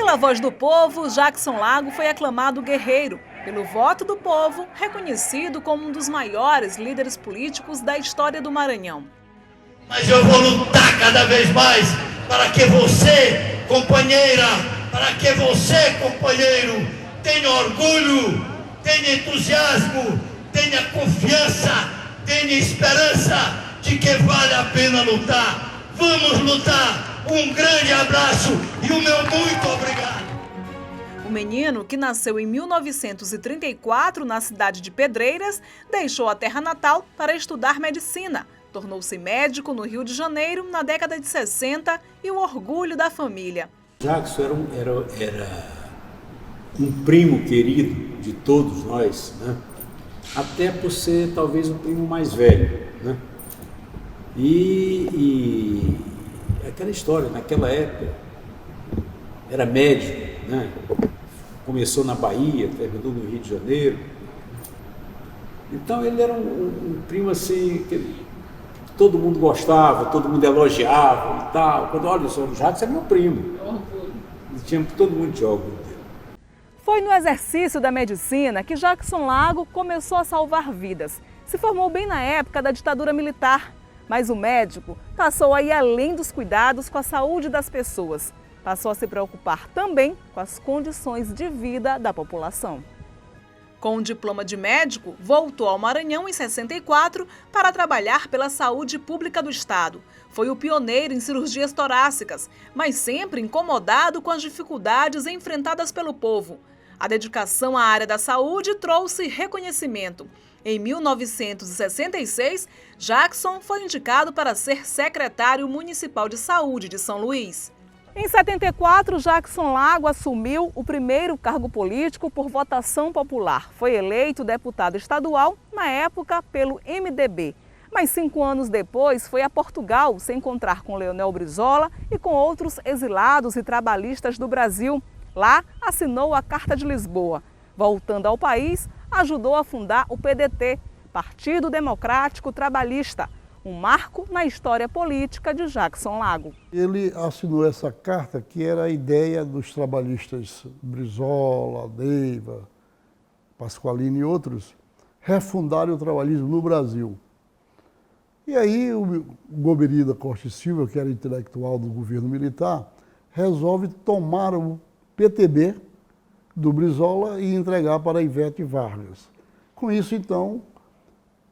Pela voz do povo, Jackson Lago foi aclamado guerreiro. Pelo voto do povo, reconhecido como um dos maiores líderes políticos da história do Maranhão. Mas eu vou lutar cada vez mais para que você, companheira, para que você, companheiro, tenha orgulho, tenha entusiasmo, tenha confiança, tenha esperança de que vale a pena lutar. Vamos lutar! Um grande abraço e o meu muito obrigado! O menino, que nasceu em 1934 na cidade de Pedreiras, deixou a terra natal para estudar medicina. Tornou-se médico no Rio de Janeiro na década de 60 e o orgulho da família. Jackson era um primo querido de todos nós, né? Até por ser talvez o primo mais velho, né? E aquela história, naquela época, era médico, né? Começou na Bahia, terminou no Rio de Janeiro. Então ele era um primo assim, que todo mundo gostava, todo mundo elogiava e tal. Quando olha, o Jackson é meu primo. E tinha todo mundo de orgulho dele. Foi no exercício da medicina que Jackson Lago começou a salvar vidas. Se formou bem na época da ditadura militar, mas o médico passou a ir além dos cuidados com a saúde das pessoas. Passou a se preocupar também com as condições de vida da população. Com um diploma de médico, voltou ao Maranhão em 64 para trabalhar pela saúde pública do estado. Foi o pioneiro em cirurgias torácicas, mas sempre incomodado com as dificuldades enfrentadas pelo povo. A dedicação à área da saúde trouxe reconhecimento. Em 1966, Jackson foi indicado para ser secretário municipal de saúde de São Luís. Em 74, Jackson Lago assumiu o primeiro cargo político por votação popular. Foi eleito deputado estadual, na época, pelo MDB. Mas 5 anos depois, foi a Portugal se encontrar com Leonel Brizola e com outros exilados e trabalhistas do Brasil. Lá, assinou a Carta de Lisboa. Voltando ao país, ajudou a fundar o PDT, Partido Democrático Trabalhista, um marco na história política de Jackson Lago. Ele assinou essa carta que era a ideia dos trabalhistas Brizola, Neiva, Pasqualini e outros, refundarem o trabalhismo no Brasil. E aí o Gomeri da Costa e Silva, que era intelectual do governo militar, resolve tomar o PTB do Brizola e entregar para Ivete Vargas. Com isso, então,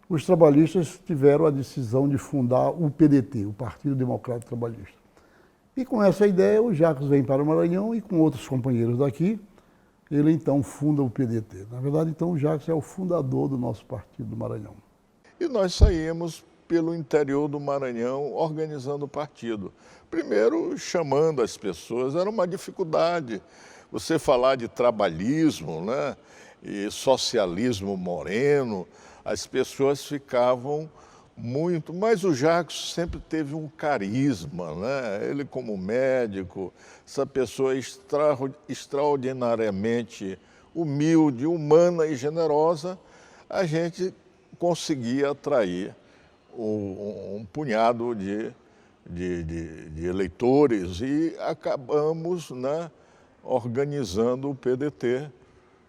os trabalhistas tiveram a decisão de fundar o PDT, o Partido Democrático Trabalhista. E com essa ideia, o Jackson vem para o Maranhão e com outros companheiros daqui, ele então funda o PDT. Na verdade, então, o Jackson é o fundador do nosso Partido do Maranhão. E nós saímos pelo interior do Maranhão organizando o partido. Primeiro, chamando as pessoas, era uma dificuldade. Você falar de trabalhismo, né, e socialismo moreno, as pessoas ficavam muito... Mas o Jackson sempre teve um carisma, né? Ele como médico, essa pessoa extraordinariamente humilde, humana e generosa, a gente conseguia atrair um punhado de eleitores e acabamos, né, organizando o PDT,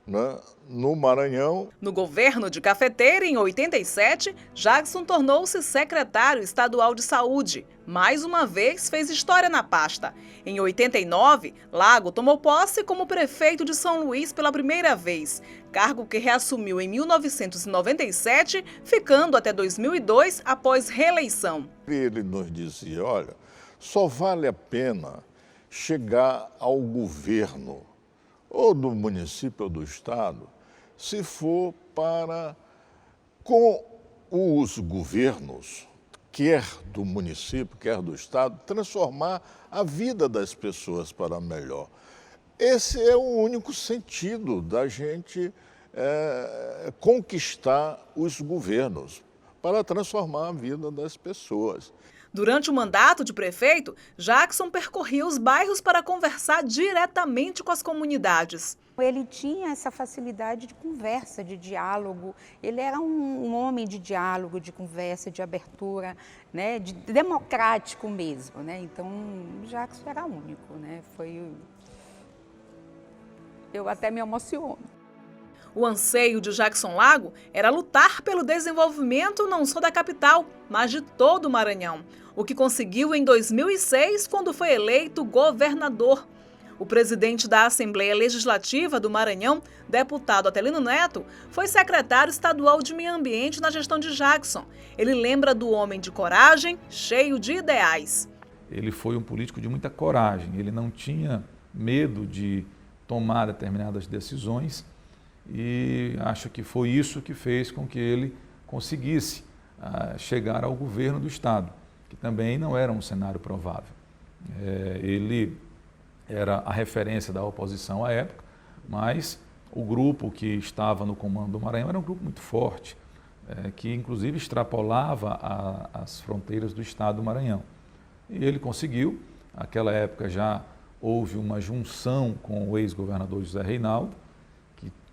né, no Maranhão. No governo de Cafeteira, em 87, Jackson tornou-se secretário estadual de saúde. Mais uma vez, fez história na pasta. Em 89, Lago tomou posse como prefeito de São Luís pela primeira vez, cargo que reassumiu em 1997, ficando até 2002 após reeleição. Ele nos dizia, olha, só vale a pena chegar ao governo ou do município ou do estado, se for para, com os governos, quer do município, quer do estado, transformar a vida das pessoas para melhor. Esse é o único sentido da gente conquistar os governos, para transformar a vida das pessoas. Durante o mandato de prefeito, Jackson percorria os bairros para conversar diretamente com as comunidades. Ele tinha essa facilidade de conversa, de diálogo. Ele era um homem de diálogo, de conversa, de abertura, né, de democrático mesmo, né? Então, Jackson era único, né? Eu até me emociono. O anseio de Jackson Lago era lutar pelo desenvolvimento não só da capital, mas de todo o Maranhão, o que conseguiu em 2006, quando foi eleito governador. O presidente da Assembleia Legislativa do Maranhão, deputado Atelino Neto, foi secretário estadual de Meio Ambiente na gestão de Jackson. Ele lembra do homem de coragem, cheio de ideais. Ele foi um político de muita coragem, ele não tinha medo de tomar determinadas decisões e acho que foi isso que fez com que ele conseguisse chegar ao governo do Estado, que também não era um cenário provável. Ele era a referência da oposição à época, mas o grupo que estava no comando do Maranhão era um grupo muito forte, que inclusive extrapolava as fronteiras do estado do Maranhão. E ele conseguiu, naquela época já houve uma junção com o ex-governador José Reinaldo,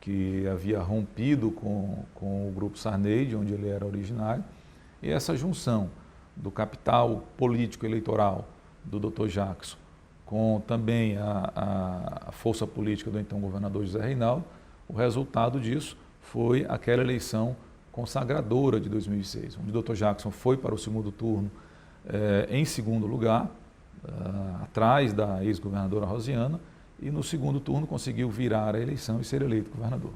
que havia rompido com o grupo Sarney, de onde ele era originário, e essa junção do capital político eleitoral do Dr. Jackson com também a força política do então governador José Reinaldo, o resultado disso foi aquela eleição consagradora de 2006, onde o Dr. Jackson foi para o segundo turno em segundo lugar, atrás da ex-governadora Rosiana, e no segundo turno conseguiu virar a eleição e ser eleito governador.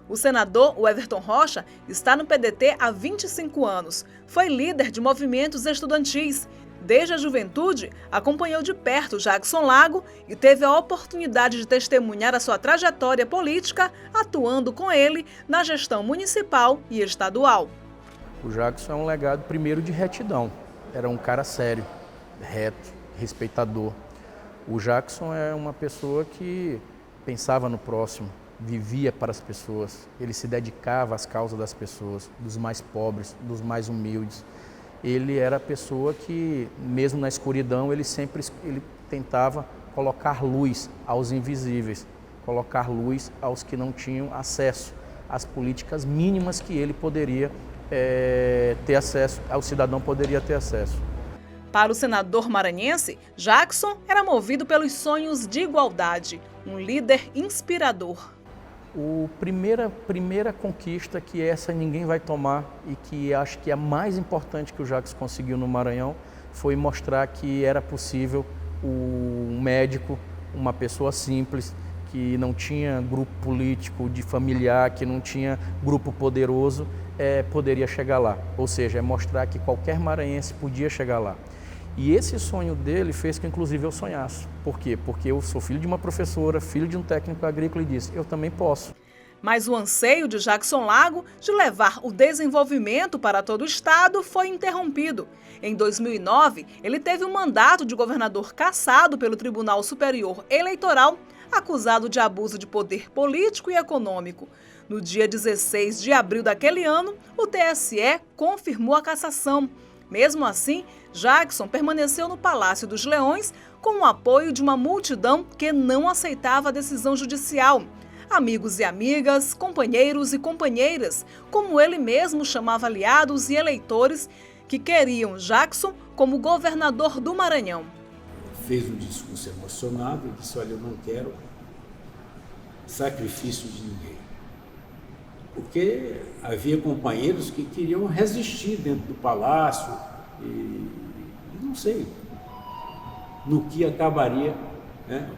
O senador Everton Rocha está no PDT há 25 anos. Foi líder de movimentos estudantis. Desde a juventude, acompanhou de perto Jackson Lago e teve a oportunidade de testemunhar a sua trajetória política, atuando com ele na gestão municipal e estadual. O Jackson é um legado, primeiro, de retidão. Era um cara sério, reto, respeitador. O Jackson é uma pessoa que pensava no próximo, vivia para as pessoas. Ele se dedicava às causas das pessoas, dos mais pobres, dos mais humildes. Ele era a pessoa que, mesmo na escuridão, ele tentava colocar luz aos invisíveis, colocar luz aos que não tinham acesso às políticas mínimas que ele poderia ter acesso, ao cidadão poderia ter acesso. Para o senador maranhense, Jackson era movido pelos sonhos de igualdade, um líder inspirador. Primeira conquista que essa ninguém vai tomar e que acho que é a mais importante que o Jackson conseguiu no Maranhão foi mostrar que era possível um médico, uma pessoa simples, que não tinha grupo político de familiar, que não tinha grupo poderoso, poderia chegar lá. Ou seja, é mostrar que qualquer maranhense podia chegar lá. E esse sonho dele fez que, inclusive, eu sonhasse. Por quê? Porque eu sou filho de uma professora, filho de um técnico agrícola e disse, eu também posso. Mas o anseio de Jackson Lago de levar o desenvolvimento para todo o estado foi interrompido. Em 2009, ele teve um mandato de governador cassado pelo Tribunal Superior Eleitoral, acusado de abuso de poder político e econômico. No dia 16 de abril daquele ano, o TSE confirmou a cassação. Mesmo assim, Jackson permaneceu no Palácio dos Leões com o apoio de uma multidão que não aceitava a decisão judicial. Amigos e amigas, companheiros e companheiras, como ele mesmo chamava aliados e eleitores que queriam Jackson como governador do Maranhão. Fez um discurso emocionado e disse, olha, eu não quero sacrifício de ninguém. Porque havia companheiros que queriam resistir dentro do palácio e não sei no que acabaria, né,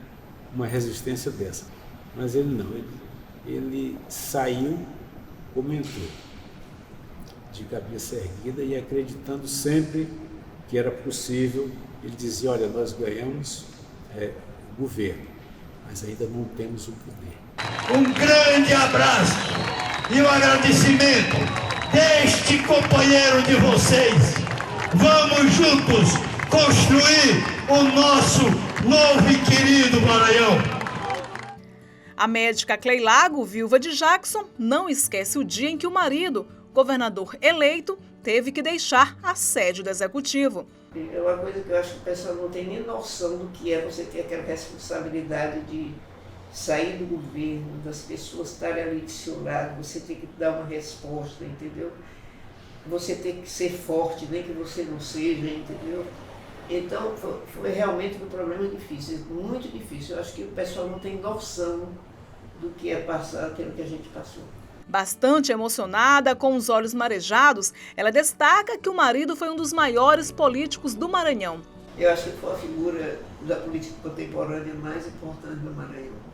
uma resistência dessa. Mas ele não, ele saiu, comentou, de cabeça erguida e acreditando sempre que era possível. Ele dizia, olha, nós ganhamos o governo, mas ainda não temos o poder. Um grande abraço e um agradecimento deste companheiro de vocês. Vamos juntos construir o nosso novo e querido Maranhão. A médica Clei Lago, viúva de Jackson, não esquece o dia em que o marido, governador eleito, teve que deixar a sede do executivo. É uma coisa que eu acho que o pessoal não tem nem noção do que é você ter aquela responsabilidade de sair do governo, das pessoas estarem ali de seu lado, você tem que dar uma resposta, entendeu? Você tem que ser forte, nem que você não seja, entendeu? Então, foi realmente um problema difícil, muito difícil. Eu acho que o pessoal não tem noção do que é passar aquilo que a gente passou. Bastante emocionada, com os olhos marejados, ela destaca que o marido foi um dos maiores políticos do Maranhão. Eu acho que foi a figura da política contemporânea mais importante do Maranhão.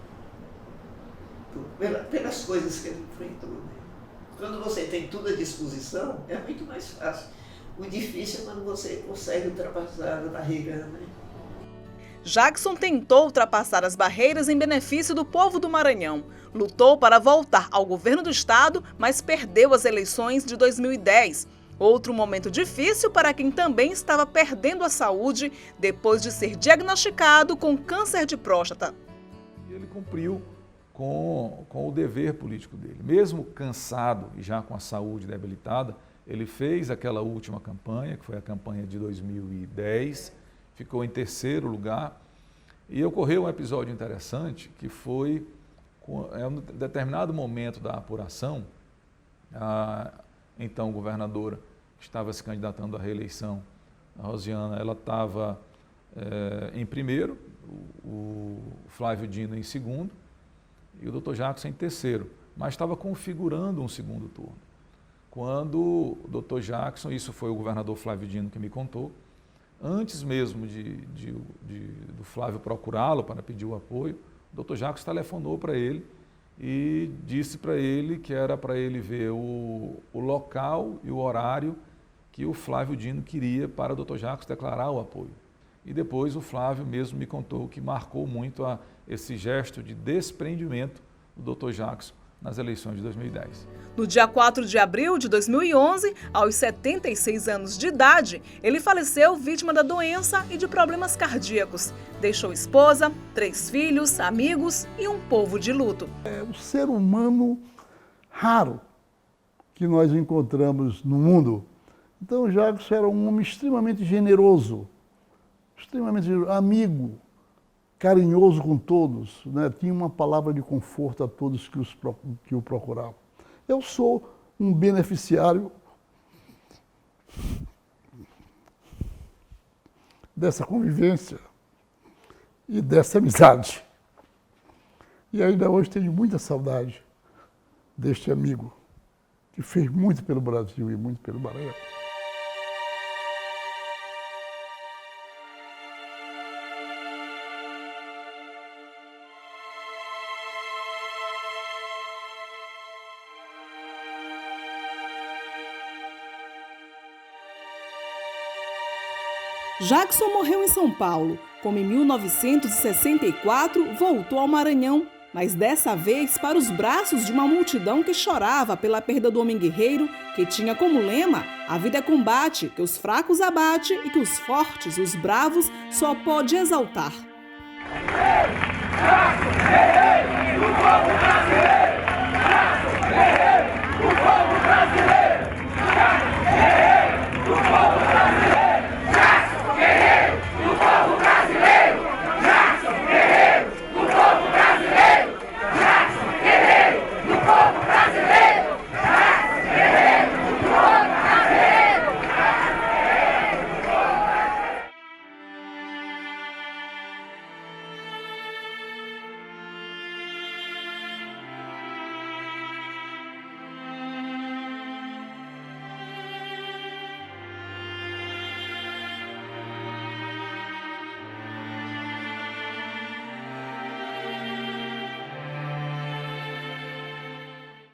Pelas coisas que ele enfrentou. Né? Quando você tem tudo à disposição, é muito mais fácil. O difícil é quando você consegue ultrapassar a barreira. Né? Jackson tentou ultrapassar as barreiras em benefício do povo do Maranhão. Lutou para voltar ao governo do estado, mas perdeu as eleições de 2010. Outro momento difícil para quem também estava perdendo a saúde depois de ser diagnosticado com câncer de próstata. Ele cumpriu com o dever político dele. Mesmo cansado e já com a saúde debilitada, ele fez aquela última campanha, que foi a campanha de 2010, ficou em 3º lugar. E ocorreu um episódio interessante, que foi, em um determinado momento da apuração, a então governadora, que estava se candidatando à reeleição, a Rosiana, ela estava em primeiro, o Flávio Dino em segundo, e o Dr. Jackson em 3º, mas estava configurando um segundo turno. Quando o Dr. Jackson, isso foi o governador Flávio Dino que me contou, antes mesmo do Flávio procurá-lo para pedir o apoio, o Dr. Jackson telefonou para ele e disse para ele que era para ele ver o local e o horário que o Flávio Dino queria para o Dr. Jackson declarar o apoio. E depois o Flávio mesmo me contou que marcou muito esse gesto de desprendimento do Dr. Jackson nas eleições de 2010. No dia 4 de abril de 2011, aos 76 anos de idade, ele faleceu vítima da doença e de problemas cardíacos. Deixou esposa, 3 filhos, amigos e um povo de luto. É um ser humano raro que nós encontramos no mundo. Então, o Jackson era um homem extremamente generoso, amigo, carinhoso com todos, né? Tinha uma palavra de conforto a todos que o procuravam. Eu sou um beneficiário dessa convivência e dessa amizade. E ainda hoje tenho muita saudade deste amigo que fez muito pelo Brasil e muito pelo Maranhão. Jackson morreu em São Paulo, como em 1964 voltou ao Maranhão, mas dessa vez para os braços de uma multidão que chorava pela perda do homem guerreiro, que tinha como lema: a vida é combate, que os fracos abate e que os fortes, os bravos, só pode exaltar.